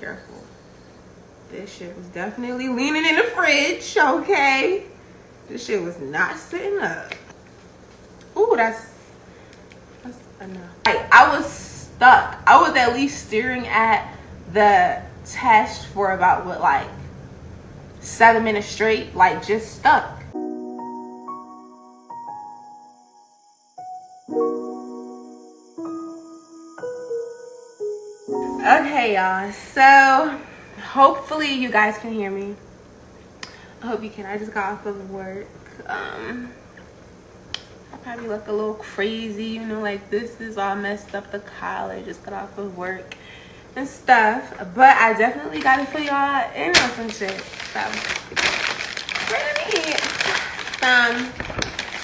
careful. This shit was definitely leaning in the fridge, okay? This shit was not sitting up. Ooh, that's enough. Like, I was stuck. I was at least staring at the test for about, what, like 7 minutes straight, like just stuck. Okay, y'all, so hopefully you guys can hear me. I hope you can. I just got off of work. I probably look a little crazy, you know, like this is all messed up the collar. Just got off of work and stuff, but I definitely got to fill y'all in on some shit. So we're gonna eat some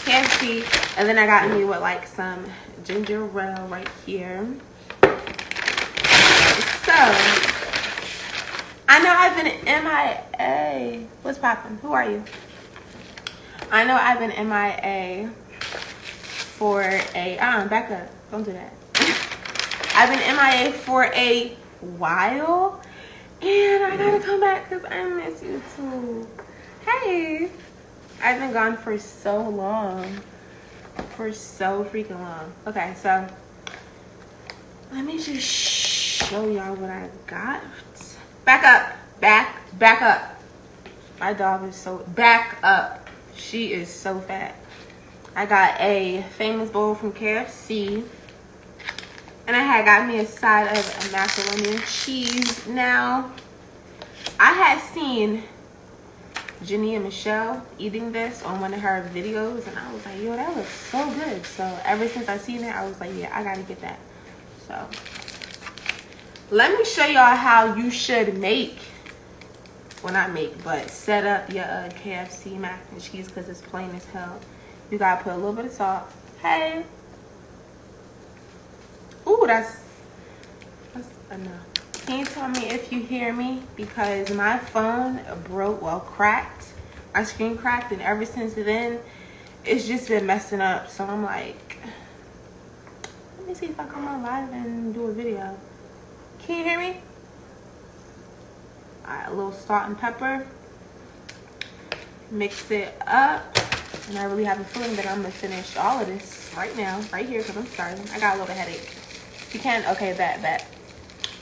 KFC, and then I got me with like some ginger ale right here. So I know I've been MIA. What's poppin'? Who are you? I know I've been MIA for a back up. Don't do that. I've been MIA for a while, and I gotta come back because I miss you too. Hey, I've been gone for so long, for so freaking long. Okay, so let me just show y'all what I got. Back up, back up. My dog is so back up. She is so fat. I got a famous bowl from KFC, and I had got me a side of macaroni and cheese. Now, I had seen Jenny and Michelle eating this on one of her videos, and I was like, yo, that looks so good. So ever since I seen it, I was like, yeah, I gotta get that. So let me show y'all how you should make, well not make, but set up your KFC mac and cheese, because it's plain as hell. You gotta put a little bit of salt. Hey. Ooh, that's enough. Can you tell me if you hear me? Because my phone broke, well, cracked. My screen cracked, and ever since then, it's just been messing up. So I'm like, let me see if I come on live and do a video. Can you hear me? Alright, a little salt and pepper. Mix it up. And I really have a feeling that I'm gonna finish all of this right now, right here, because I'm starting. I got a little headache. You can, okay, bet.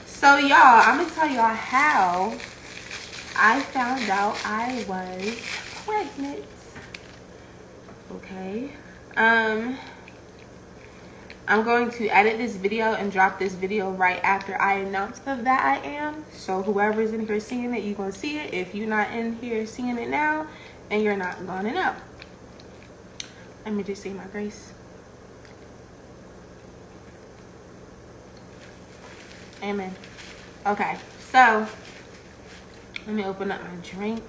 So y'all, I'm gonna tell y'all how I found out I was pregnant. Okay. I'm going to edit this video and drop this video right after I announce that I am. So whoever's in here seeing it, you're gonna see it. If you're not in here seeing it now, then you're not gonna know. Let me just say my grace. Amen. Okay, so let me open up my drink.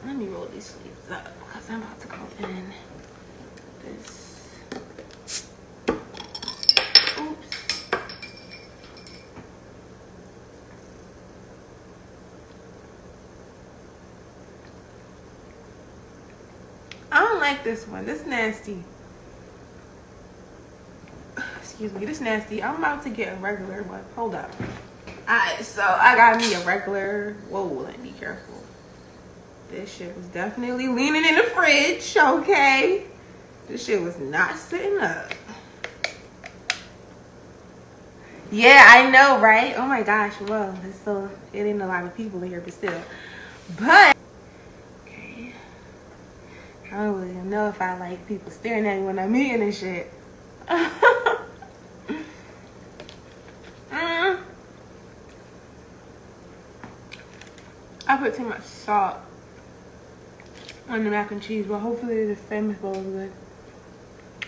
Let me roll these sleeves up because I'm about to go in this. Oops. I don't like this one. This is nasty. Excuse me, this is nasty. I'm about to get a regular one. Hold up. Alright, so I got me a regular. Whoa, let me be careful. This shit was definitely leaning in the fridge, okay? This shit was not sitting up. Yeah, I know, right? Oh my gosh, well, it ain't a lot of people in here, but still. But okay, I don't really know if I like people staring at me when I'm eating and shit. I put too much salt on the mac and cheese, but hopefully the famous bowl is good.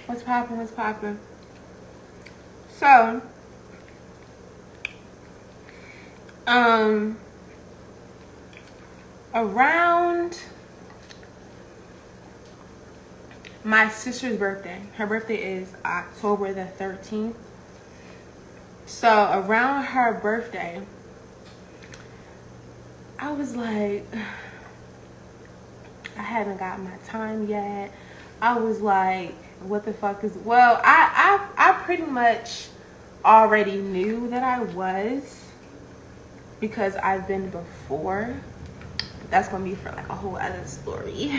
What's poppin'? What's poppin'? So, around my sister's birthday, her birthday is October the 13th. So around her birthday, I was like, I haven't got my time yet. I was like, what the fuck is, well, I pretty much already knew that I was because I've been before. That's gonna be for like a whole other story.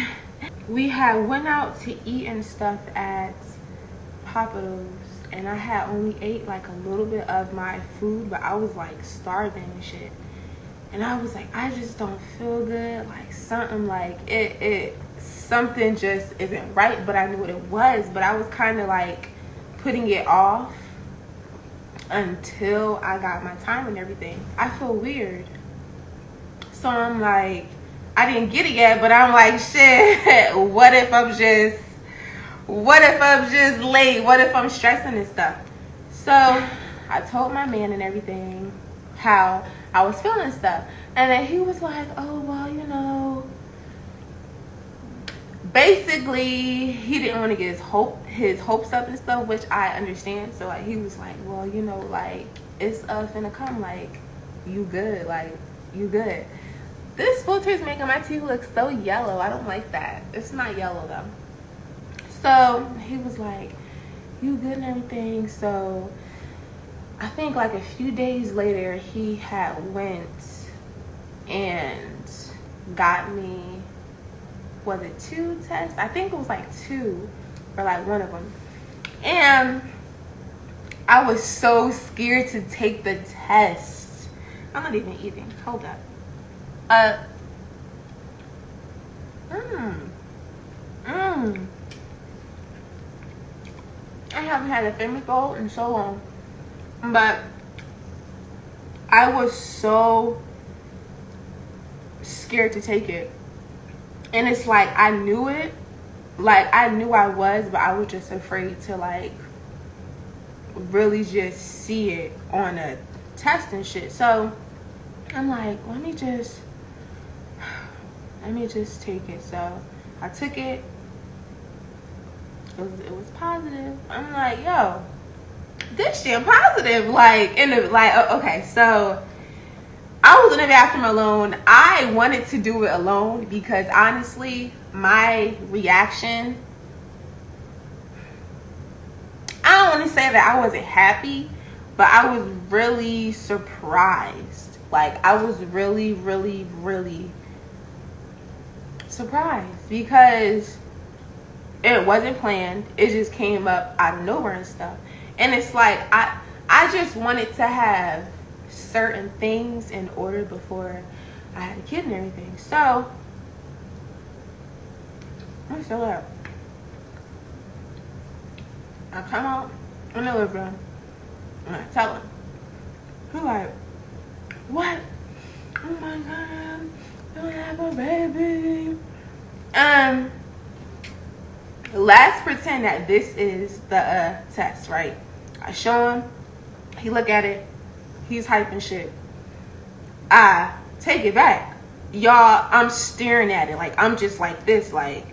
We had went out to eat and stuff at Papados, and I had only ate like a little bit of my food, but I was like starving and shit. And I was like, I just don't feel good. Like something like something just isn't right, but I knew what it was. But I was kind of like putting it off until I got my time and everything. I feel weird. So I'm like, I didn't get it yet, but I'm like, shit, what if I'm just late? What if I'm stressing and stuff? So I told my man and everything how I was feeling stuff. And then he was like, oh, well, you know, basically he didn't want to get his hopes up and stuff, which I understand. So like, he was like, well, you know, like, it's finna come, like, you good, like, you good. This filter is making my teeth look so yellow. I don't like that. It's not yellow though. So he was like, you good and everything. So I think like a few days later, he had went and got me, was it 2 tests? I think it was like 2 or like one of them. And I was so scared to take the test. I'm not even eating. Hold up. I haven't had a family bowl in so long, but I was so scared to take it. And it's like, I knew it, like I knew I was, but I was just afraid to like really just see it on a test and shit. So I'm like, let me just take it. So I took it. It was positive. I'm like, yo, this shit positive. Like, okay, so I was in the bathroom alone. I wanted to do it alone because honestly, my reaction, I don't want to say that I wasn't happy, but I was really surprised. Like, I was really, really, really surprised because it wasn't planned. It just came up out of nowhere and stuff. And it's like, I just wanted to have certain things in order before I had a kid and everything. So I'm still up. I come out in the living room and I tell him. He's like, what? Oh my God, you have a baby. Let's pretend that this is the test, right? I show him, he look at it, he's hyping shit. I take it back. Y'all, I'm staring at it, like I'm just like this, like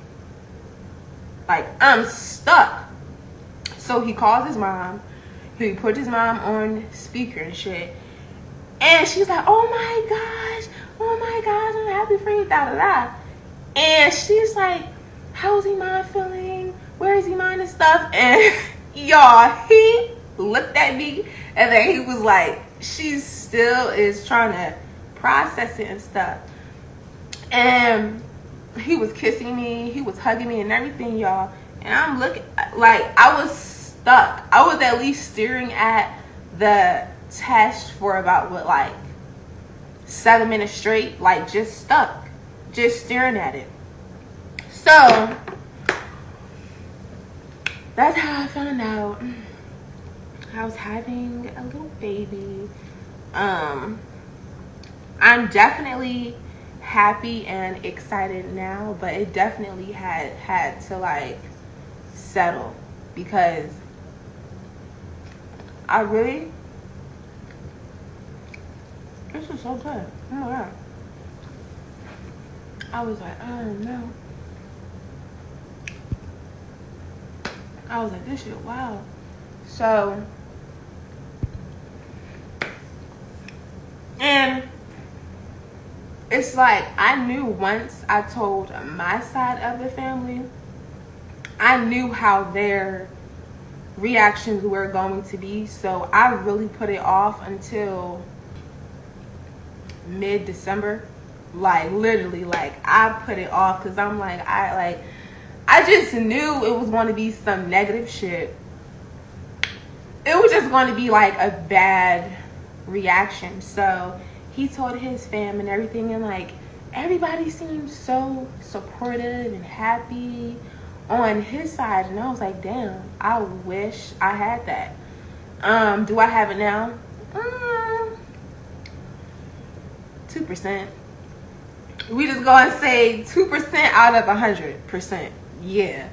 I'm stuck. So he calls his mom, he put his mom on speaker and shit. And she's like, oh my gosh, I'm happy for you, da da da. And she's like, how's Iman feeling? Where is Iman and stuff? And y'all, he looked at me and then he was like, she still is trying to process it and stuff. And he was kissing me, he was hugging me and everything, y'all. And I'm looking, like, I was stuck. I was at least staring at the test for about, what, like 7 minutes straight, like just stuck, just staring at it. So that's how I found out I was having a little baby. I'm definitely happy and excited now, but it definitely had to like settle because I really, this is so good. Oh my God. I was like, oh no. I was like, this shit, wow. So, and it's like, I knew once I told my side of the family, I knew how their reactions were going to be. So I really put it off until mid-December. Like literally, like I put it off because I'm like, I just knew it was going to be some negative shit. It was just going to be like a bad reaction. So he told his fam and everything, and like everybody seemed so supportive and happy on his side, and I was like, damn, I wish I had that. Do I have it now? 2%. We just gonna say 2% out of 100%. Yeah.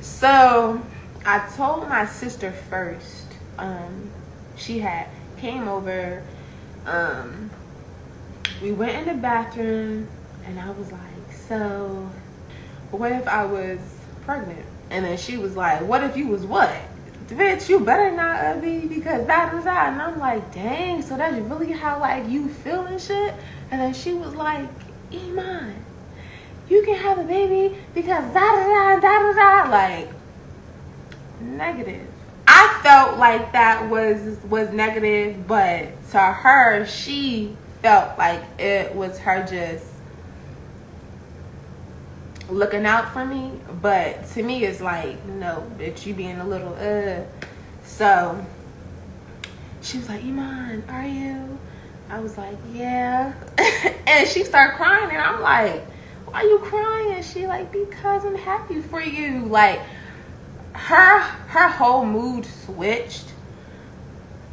So I told my sister first. She had came over. We went in the bathroom, and I was like, so what if I was pregnant? And then she was like, what if you was what? Bitch, you better not be, because that is that. And I'm like, dang, so that's really how like you feel and shit? And then she was like, Iman, you can have a baby because da-da-da. Like, negative. I felt like that was negative, but to her, she felt like it was her just looking out for me. But to me, it's like, no, bitch, you being a little So she was like, Iman, are you? I was like, yeah. And she started crying, and I'm like, why are you crying? And she like, because I'm happy for you. Like, her whole mood switched.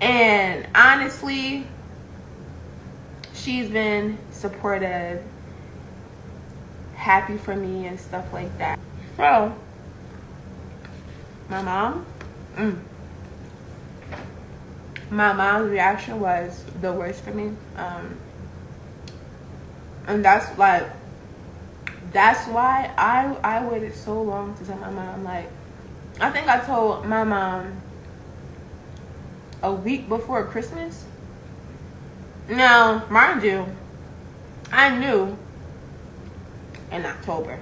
And honestly, she's been supportive, happy for me and stuff like that. So my mom's reaction was the worst for me. And that's why I waited so long to tell my mom. Like, I think I told my mom a week before Christmas. Now, mind you, I knew in October.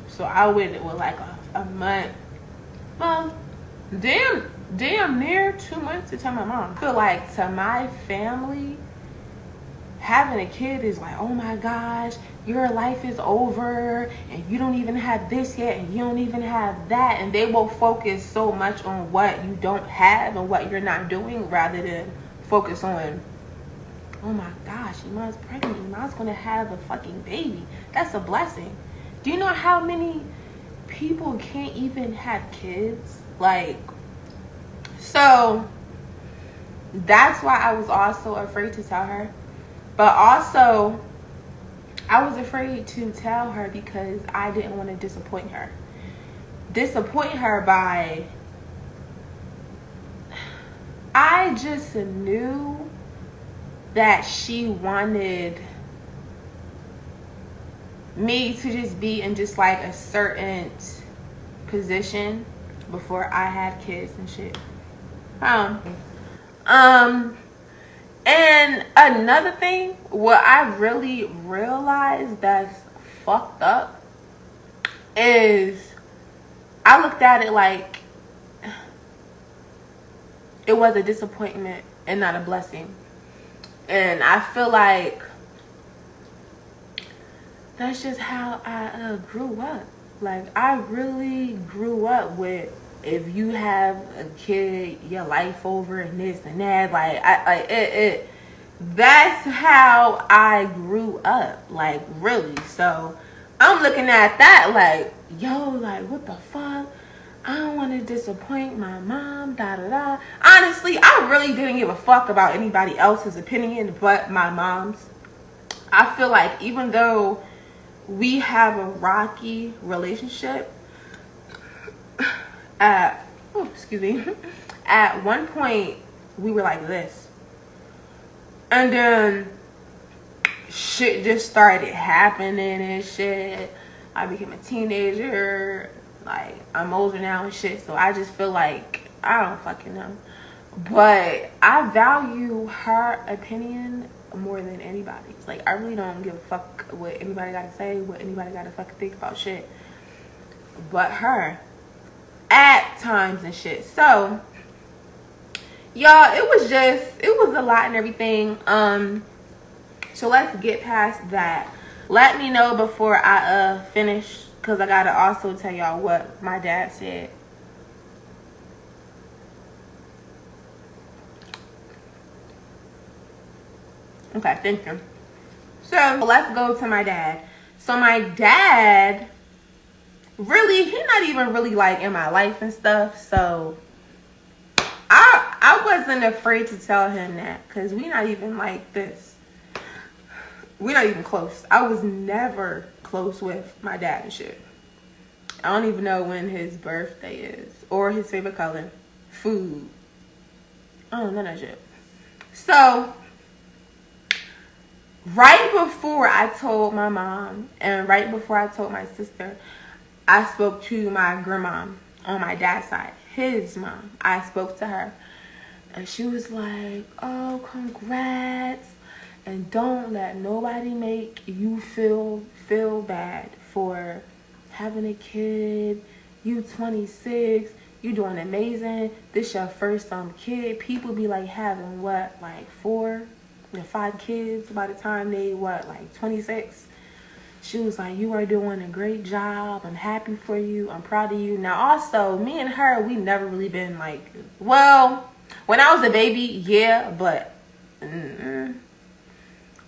So I waited with like a month. Well, damn near 2 months to tell my mom. I feel like to my family, having a kid is like, oh my gosh, your life is over, and you don't even have this yet, and you don't even have that. And they will focus so much on what you don't have and what you're not doing, rather than focus on, oh my gosh, Iman's pregnant, Iman's gonna have a fucking baby. That's a blessing. Do you know how many people can't even have kids? Like, so that's why I was also afraid to tell her. But also, I was afraid to tell her because I didn't want to disappoint her. By, I just knew that she wanted me to just be in just like a certain position before I had kids and shit. And another thing, what I really realized that's fucked up is I looked at it like it was a disappointment and not a blessing. And I feel like that's just how I grew up. Like, I really grew up with, if you have a kid, your life over and this and that. Like, that's how I grew up. Like, really. So I'm looking at that like, yo, like, what the fuck? I don't want to disappoint my mom, da-da-da. Honestly, I really didn't give a fuck about anybody else's opinion but my mom's. I feel like even though we have a rocky relationship, at one point we were like this, and then shit just started happening and shit. I became a teenager, like I'm older now and shit, so I just feel like I don't fucking know, but I value her opinion more than anybody's. Like, I really don't give a fuck what anybody gotta say, what anybody gotta fucking think about shit but her at times and shit. So y'all, it was a lot and everything. So let's get past that. Let me know before I finish, because I gotta also tell y'all what my dad said. Okay, thank you. So let's go to my dad. So my dad, really, he's not even really like in my life and stuff. So I wasn't afraid to tell him that, because we not even like this. We're not even close. I was never close with my dad and shit. I don't even know when his birthday is, or his favorite color, food. I don't know that shit. So right before I told my mom and right before I told my sister, I spoke to my grandma on my dad's side, his mom. I spoke to her and she was like, oh, congrats. And don't let nobody make you feel bad for having a kid. You 26, you doing amazing. This your first kid. People be like having what, like 4 or 5 kids by the time they what, like 26. She was like, you are doing a great job. I'm happy for you. I'm proud of you. Now also, me and her, we never really been like, well, when I was a baby, yeah, but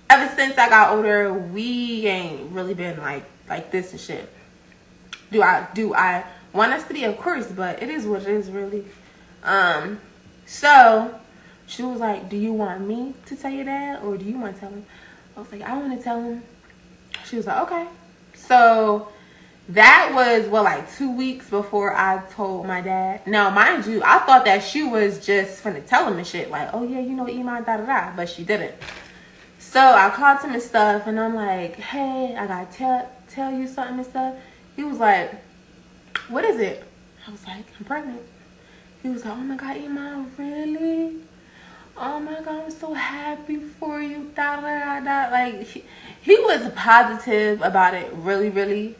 ever since I got older, we ain't really been like this and shit. Do I want us to be? Of course, but it is what it is, really. So she was like, do you want me to tell your dad, or do you want to tell him? I was like, I want to tell him. She was like, okay. So that was what, like 2 weeks before I told my dad. Now, mind you, I thought that she was just finna tell him and shit, like, oh yeah, you know, Iman, da da da, but she didn't. So I called him and stuff, and I'm like, hey, I gotta tell you something and stuff. He was like, what is it? I was like, I'm pregnant. He was like, oh my God, Iman, really? Oh my God, I'm so happy for you, da da da da. Like, he was positive about it, really, really.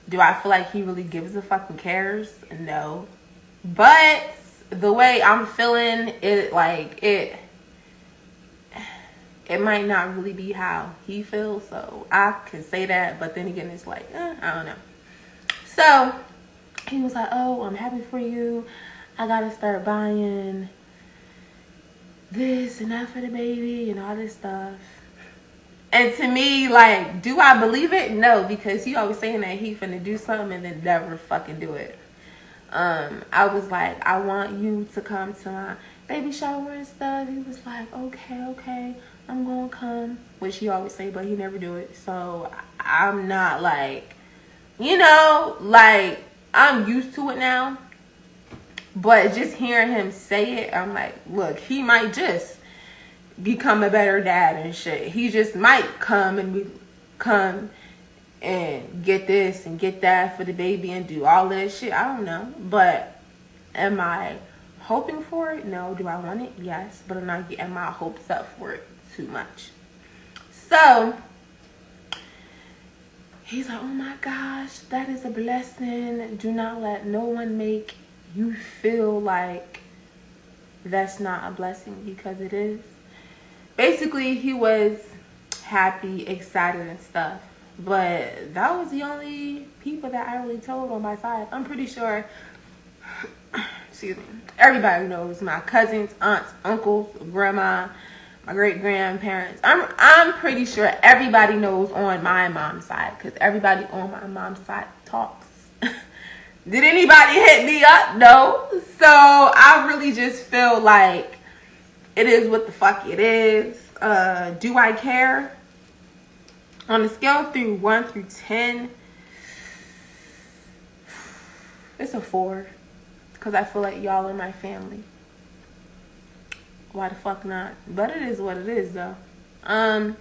Do I feel like he really gives a fucking cares? No. But the way I'm feeling, it like it might not really be how he feels, so I can say that, but then again, it's like, I don't know. So he was like, oh, I'm happy for you. I gotta start buying this and that for the baby and all this stuff. And to me, like, do I believe it? No, because he always saying that he finna do something and then never fucking do it. I was like, I want you to come to my baby shower and stuff. He was like, okay, I'm gonna come, which he always say, but he never do it. So I'm not like, you know, like, I'm used to it now. But just hearing him say it, I'm like, look, he might just become a better dad and shit. He just might come and get this and get that for the baby and do all this shit. I don't know. But am I hoping for it? No. Do I want it? Yes. But I'm not getting my hopes up for it too much. So he's like, oh my gosh, that is a blessing. Do not let no one make you feel like that's not a blessing, because it is. Basically, he was happy, excited and stuff. But that was the only people that I really told on my side. I'm pretty sure, excuse me, everybody knows. My cousins, aunts, uncles, grandma, my great-grandparents. I'm pretty sure everybody knows on my mom's side, because everybody on my mom's side talks. Did anybody hit me up? No. So I really just feel like it is what the fuck it is. Do I care? On a scale through 1 through 10, it's a 4. Because I feel like y'all are my family. Why the fuck not? But it is what it is, though. I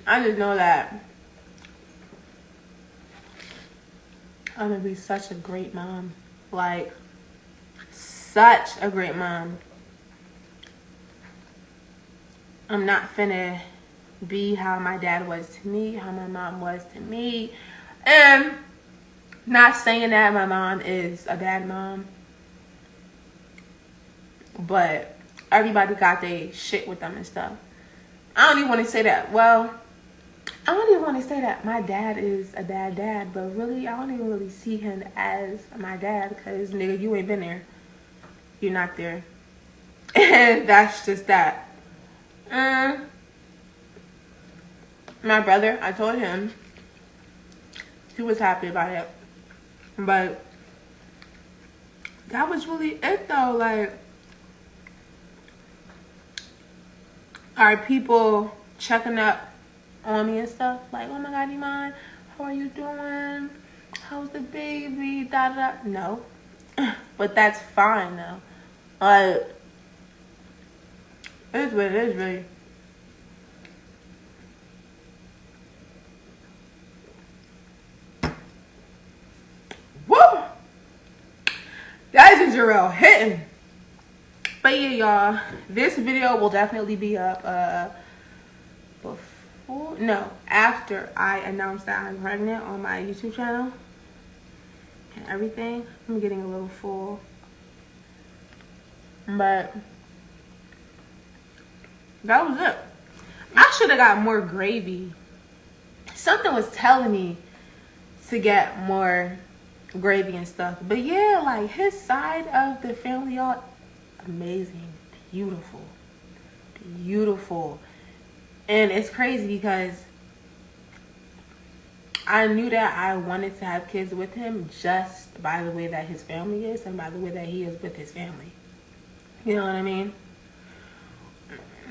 just know that I'm gonna be such a great mom. Like, such a great mom. I'm not finna be how my dad was to me, how my mom was to me. And not saying that my mom is a bad mom, but everybody got their shit with them and stuff. I don't even want to say that. Well, I don't even want to say that my dad is a bad dad, but really, I don't even really see him as my dad because, nigga, you ain't been there. You're not there. And that's just that. My brother, I told him, he was happy about it. But that was really it, though. Like, are people checking up on me and stuff? Like, oh my God, Iman, how are you doing? How's the baby? Da da. No. But that's fine, though. Like, it's what it is, really. Woo! That is Jarrell hitting. But yeah, y'all, this video will definitely be up after I announce that I'm pregnant on my YouTube channel and everything. I'm getting a little full, but that was it. I should have got more gravy. Something was telling me to get more gravy and stuff. But yeah, like, his side of the family, y'all, amazing, beautiful, beautiful. And it's crazy because I knew that I wanted to have kids with him just by the way that his family is and by the way that he is with his family. You know what I mean?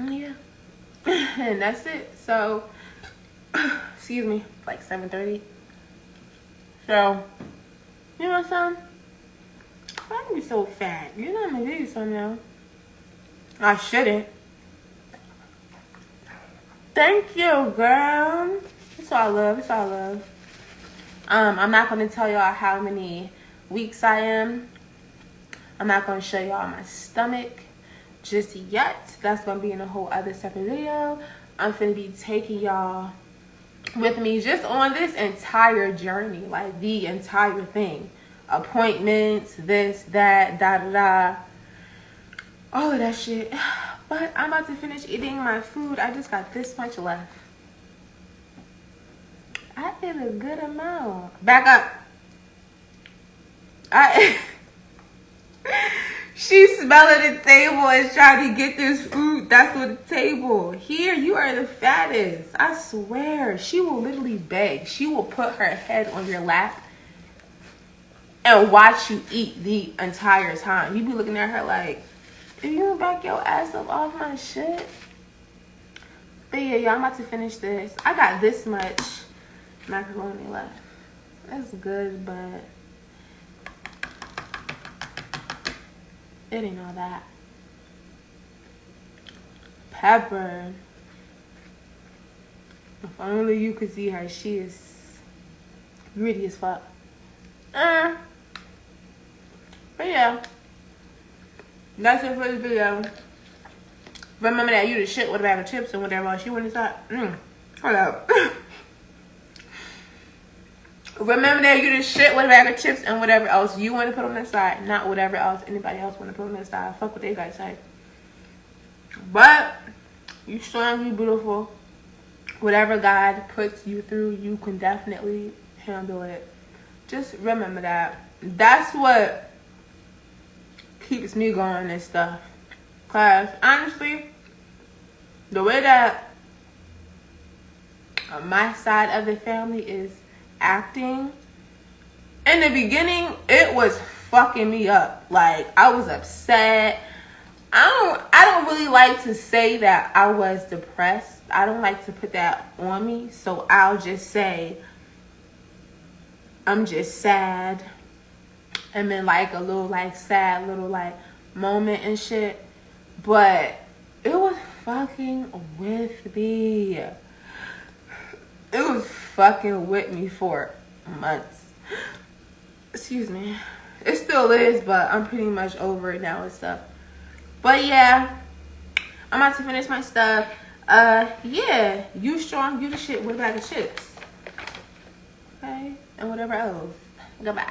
Yeah. And that's it. So, excuse me, like 7:30. So, you know what I'm saying? Why am I so fat? You know I'm gonna do something now. I shouldn't. Thank you, girl. It's all love. It's all love. I'm not gonna tell y'all how many weeks I am. I'm not gonna show y'all my stomach just yet. That's gonna be in a whole other separate video. I'm finna be taking y'all with me just on this entire journey, like the entire thing. Appointments, this, that, da da da, all of that shit. But I'm about to finish eating my food. I just got this much left. I ate a good amount. Back up. She smelling the table and trying to get this food. That's what the table. Here, you are the fattest. I swear. She will literally beg. She will put her head on your lap and watch you eat the entire time. You be looking at her like, if you don't back your ass up off my shit. But yeah, y'all, I'm about to finish this. I got this much macaroni left. That's good, but it ain't all that. Pepper. If only you could see her. She is gritty as fuck. But yeah, that's it for this video. Remember that you the shit with a bag of chips and whatever else you want to start. Hold up. Remember that you the shit with a bag of chips and whatever else you want to put on the side, not whatever else anybody else want to put on the side. Fuck what they guys say. But you strong, you beautiful. Whatever God puts you through, you can definitely handle it. Just remember that. That's what keeps me going and stuff. Cause honestly, the way that my side of the family is acting, in the beginning, it was fucking me up. Like, I was upset. I don't really like to say that I was depressed. I don't like to put that on me. So I'll just say I'm just sad. And then like a little like sad little like moment and shit. But it was fucking with me. It was fucking with me for months. Excuse me. It still is, but I'm pretty much over it now and stuff. But yeah, I'm about to finish my stuff. Yeah, you strong, you the shit with a bag of chips. Okay, and whatever else. Goodbye.